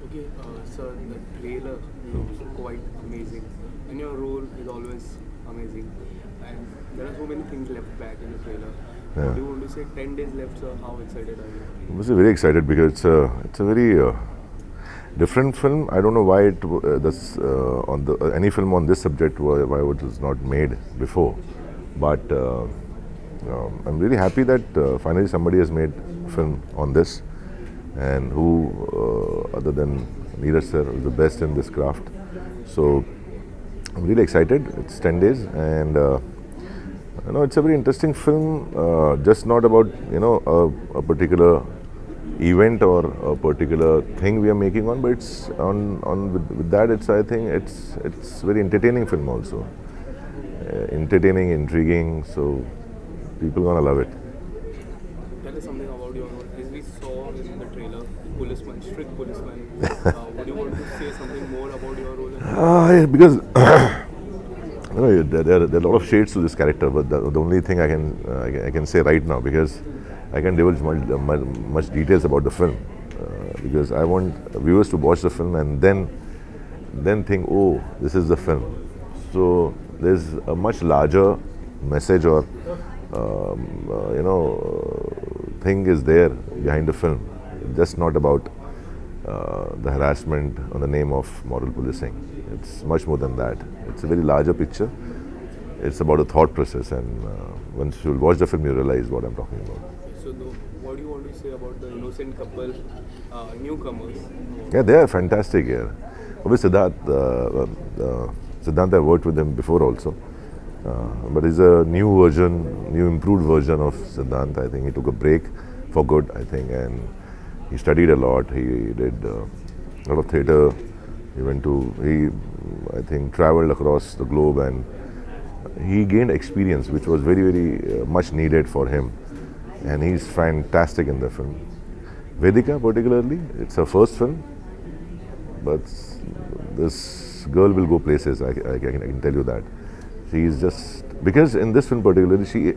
Okay, sir, the trailer looks quite amazing, and your role is always amazing. And there are so many things left back in the trailer. What Yeah. do you want to say? 10 days left, sir. How excited are you? I was very excited because it's a very different film. I don't know why that's on the any film on this subject why it was not made before, but I'm really happy that finally somebody has made film on this, and who other than Neeraj sir is the best in this craft. So I'm really excited. It's 10 days, and it's a very interesting film. Just not about a particular event or a particular thing we are making on, but it's on with that. It's I think it's very entertaining film also. Entertaining, intriguing. So people gonna love it. Tell us something about your role. As we saw in the trailer, policeman, strict policeman. Would you want to say something more about your role in the film? Yeah, because there are a lot of shades to this character, but the only thing I can say right now, because I can divulge much details about the film, because I want viewers to watch the film and then think, oh, this is the film. So there's a much larger message or thing is there behind the film. Just not about the harassment on the name of moral policing. It's much more than that. It's a very larger picture. It's about a thought process, and once you watch the film, you realize what I'm talking about. So, what do you want to say about the innocent couple, newcomers? Yeah, they are fantastic here. Obviously, Siddhant, I worked with him before also. But he's a new improved version of Siddhant. I think he took a break for good, I think, and he studied a lot. He did a lot of theatre. I think, traveled across the globe, and he gained experience, which was very, very much needed for him. And he's fantastic in the film. Vedika, particularly, it's her first film, but this girl will go places. I can tell you that. She's just because in this film particularly, she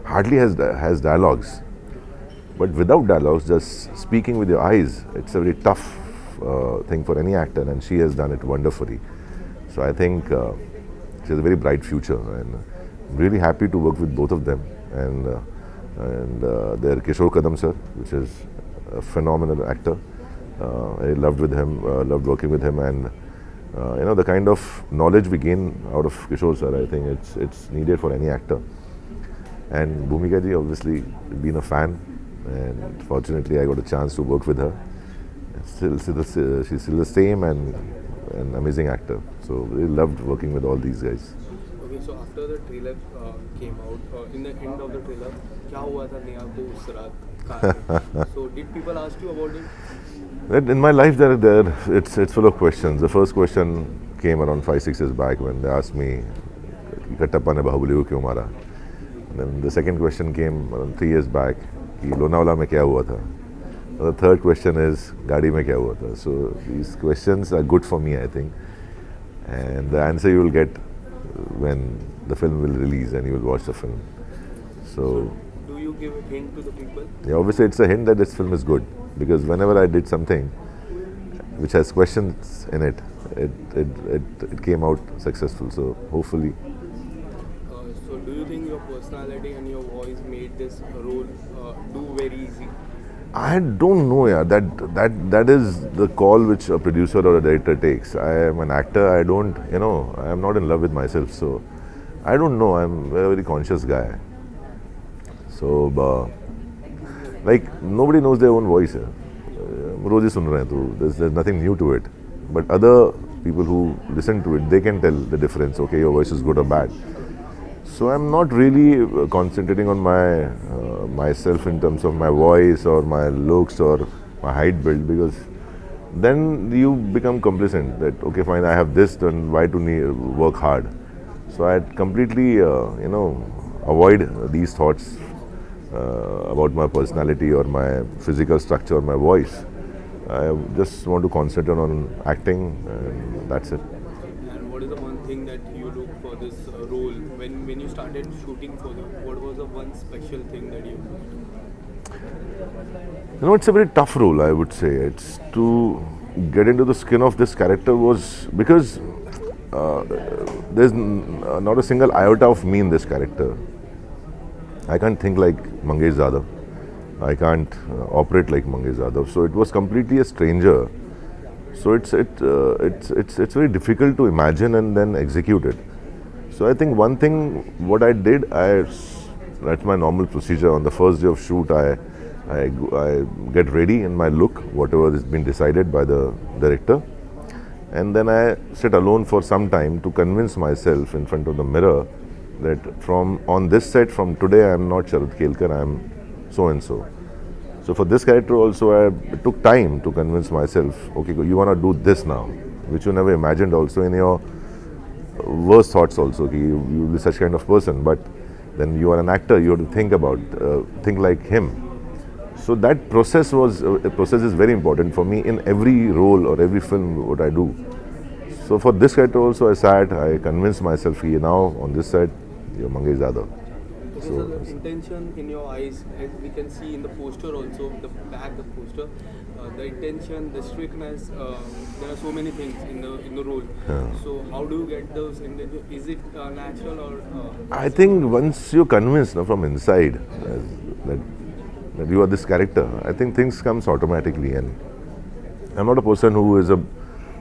hardly has dialogues. But without dialogues, just speaking with your eyes, it's a very tough thing for any actor, and she has done it wonderfully. So I think she has a very bright future, and I'm really happy to work with both of them. And their Kishore Kadam sir, which is a phenomenal actor. I loved working with him, and the kind of knowledge we gain out of Kishore sir, I think it's needed for any actor. And Bhumika ji, obviously, been a fan, and fortunately I got a chance to work with her. She's still the same and an amazing actor. So really loved working with all these guys. Okay, so after the trailer came out, in the end of the trailer, क्या हुआ था नेहा को उस रात car में? So did people ask you about it? In my life, it's full of questions. The first question came around 5-6 years back when they asked me, "Kattappa ne Bahubali ko kyun mara?" Then the second question came around 3 years back, कि लोनावाला में क्या हुआ था? The third question is, गाड़ी में क्या हुआ था? So these questions are good for me, I think, and the answer you will get when the film will release and you will watch the film. So Do you give a hint to the people? yeah, obviously it's a hint that this film is good, because whenever I did something which has questions in it, it came out successful. So hopefully, So do you think your personality and your voice made this role do very easy? I don't know. Yeah, that is the call which a producer or a director takes. I am an actor. I am not in love with myself. So I don't know. I'm a very conscious guy. So like nobody knows their own voice. रोज ही सुन रहे हैं, तो there's nothing new to it. But other people who listen to it, they can tell the difference. Okay, your voice is good or bad. So I'm not really concentrating on myself in terms of my voice or my looks or my height build, because then you become complacent that okay, fine, I have this, then why to work hard? So I completely avoid these thoughts about my personality or my physical structure or my voice. I just want to concentrate on acting, and that's it. And what is the one thing that you look for this role when you started shooting for it? What was the one special thing that you looked? It's a very tough role, I would say. It's to get into the skin of this character was because uh, there's not a single iota of me in this character. I can't think like Mangesh Zada. I can't operate like Mangesh Zada. So it was completely a stranger. So it's very difficult to imagine and then execute it. So I think one thing what I did, that's my normal procedure. On the first day of shoot, I get ready in my look, whatever has been decided by the director, and then I sit alone for some time to convince myself in front of the mirror that from on this set from today I am not Sharad Kelkar, I am so and so. So for this character also, it took time to convince myself. Okay, you want to do this now, which you never imagined also in your worst thoughts also. Okay, you will be such kind of person, but then you are an actor. You have to think like him. So that process is very important for me in every role or every film what I do. So for this character also, I convinced myself, now on this side, you're Mangesh Zada. Okay, so the intention in your eyes, as we can see in the poster also, the poster, the intention, the strictness, there are so many things in the role. So how do you get those intention? Is it natural or? I think once you're convinced from inside that, that you are this character, I think things comes automatically. And I'm not a person who is a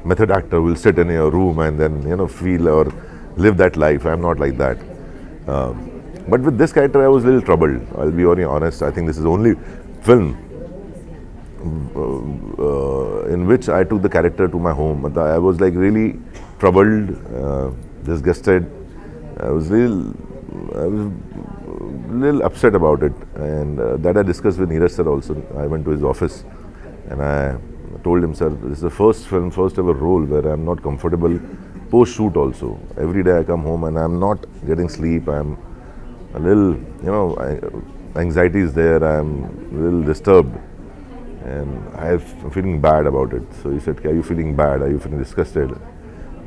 method actor who will sit in a room and then feel or live that life. I'm not like that. But with this character, I was a little troubled. I'll be very honest. I think this is the only film in which I took the character to my home. But I was like really troubled, disgusted. I was a little upset about it, and that I discussed with Neeraj sir also. I went to his office, and I told him, sir, this is the first ever role where I'm not comfortable. Post shoot also, every day I come home and I'm not getting sleep. I'm a little, anxiety is there. I'm a little disturbed, and I'm feeling bad about it. So he said, are you feeling bad? Are you feeling disgusted?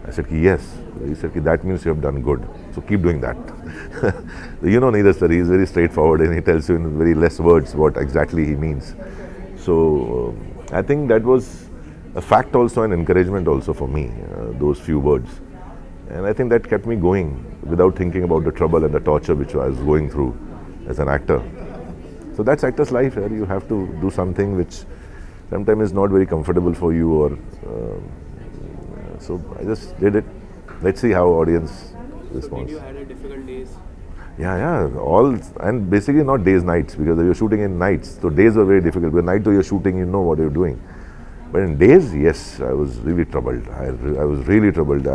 I said, yes. He said, that means you have done good. So keep doing that. Neeraj sir, he is very straightforward and he tells you in very less words what exactly he means. So I think that was a fact also and encouragement also for me, those few words. And I think that kept me going without thinking about the trouble and the torture which I was going through as an actor. So that's actor's life. You have to do something which sometimes is not very comfortable for you, or so I just did it. Let's see how audience responds. Did you had a difficult days? Yeah, all, and basically not days, nights, because you're shooting in nights. So days were very difficult. But night you're shooting, you know what you're doing. But in days, yes, I was really troubled. I was really troubled.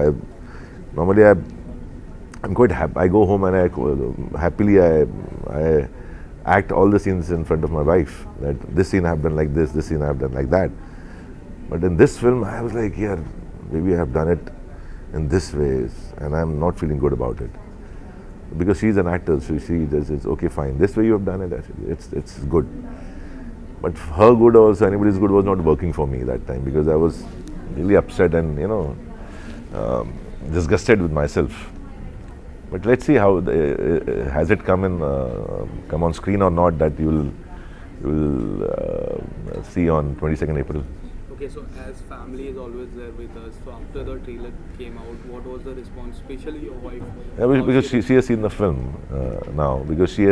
Normally I'm quite happy. I go home and I act all the scenes in front of my wife. That this scene I have done like this scene I have done like that. But in this film, I was like, yeah, maybe I have done it in this way, and I'm not feeling good about it. Because she's an actor, so she says, it's okay, fine. This way you have done it, it's good. But her good or anybody's good was not working for me that time, because I was really upset and disgusted with myself. But let's see how has it come on screen or not. That you will see on 22nd April. Okay, so as family is always there with us, so after the trailer came out, what was the response, especially your wife? Yeah, because she has seen the film now, because she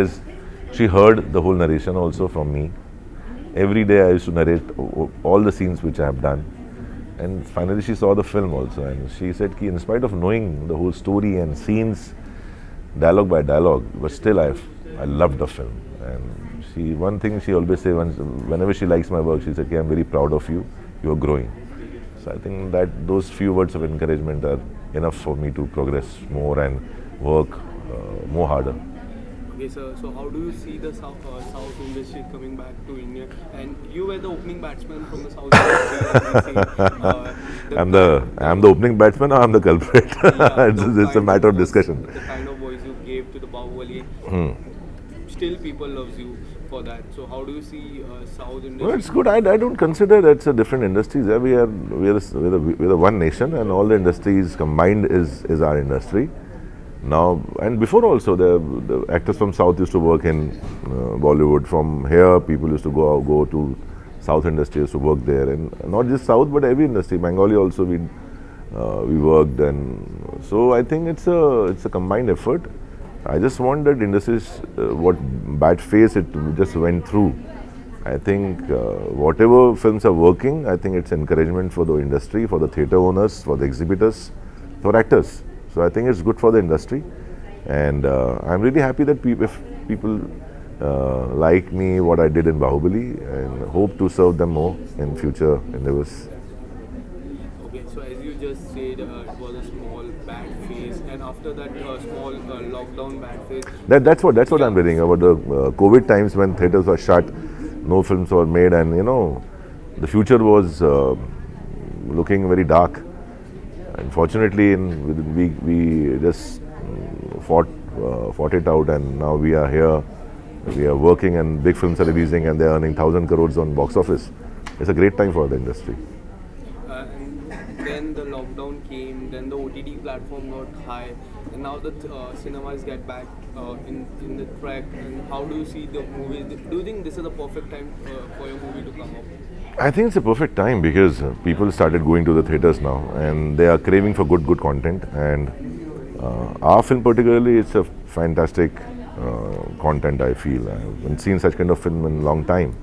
heard the whole narration also from me. Every day I used to narrate all the scenes which I have done, and finally she saw the film also, and she said, in spite of knowing the whole story and scenes, dialogue by dialogue, but still I loved the film. And one thing she always says, whenever she likes my work, she said, I'm very proud of you. You are growing. So I think that those few words of encouragement are enough for me to progress more and work more harder. Okay, sir. So how do you see the South industry coming back to India? And you were the opening batsman from the South industry. I'm the opening batsman, or I'm the culprit. It's a matter of discussion. The kind of voice you gave to the Bahubali, still people loves you for that. So how do you see South industry? Well, it's good. I don't consider that's a different industries. We are one nation, and all the industries combined is our industry. Now and before also, the actors from South used to work in Bollywood. From here, people used to go to South industries to work there, and not just South but every industry. Bengali also we worked, and so I think it's a combined effort. I just want that industries what bad phase it just went through. I think whatever films are working, I think it's encouragement for the industry, for the theatre owners, for the exhibitors, for actors. So I think it's good for the industry, and I'm really happy that if people like me, what I did in Bahubali, and hope to serve them more in future endeavors. Okay, so as you just said, it was a small bad phase, and after that small lockdown bad phase. That's what I'm reading about the COVID times when theatres were shut, no films were made, and the future was looking very dark. Unfortunately, we just fought it out, and now we are here. We are working, and big films are releasing, and they're earning 1,000 crores on box office. It's a great time for the industry. And then the lockdown came, then the OTT platform got high, and now the cinemas get back in the track. And how do you see the movies? Do you think this is the perfect time for your movie to come up? I think it's a perfect time because people started going to the theatres now, and they are craving for good content. And our film, particularly, it's a fantastic content. I feel I haven't seen such kind of film in a long time.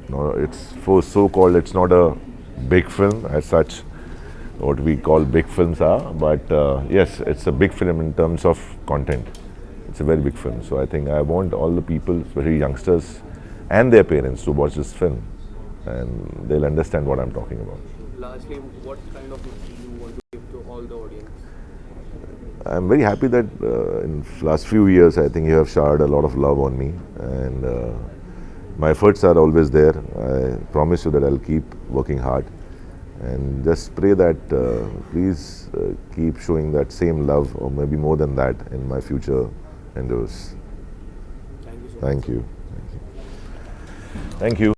No, it's for so-called. It's not a big film as such. What we call big films are, but yes, it's a big film in terms of content. It's a very big film. So I think I want all the people, especially youngsters, and their parents, to watch this film, and they'll understand what I'm talking about. Lastly, what kind of message you want to give to all the audience? I'm very happy that in last few years, I think you have showered a lot of love on me, and my efforts are always there. I promise you that I'll keep working hard, and just pray that please keep showing that same love, or maybe more than that, in my future endeavors. Thank you so much. Thank you. Thank you.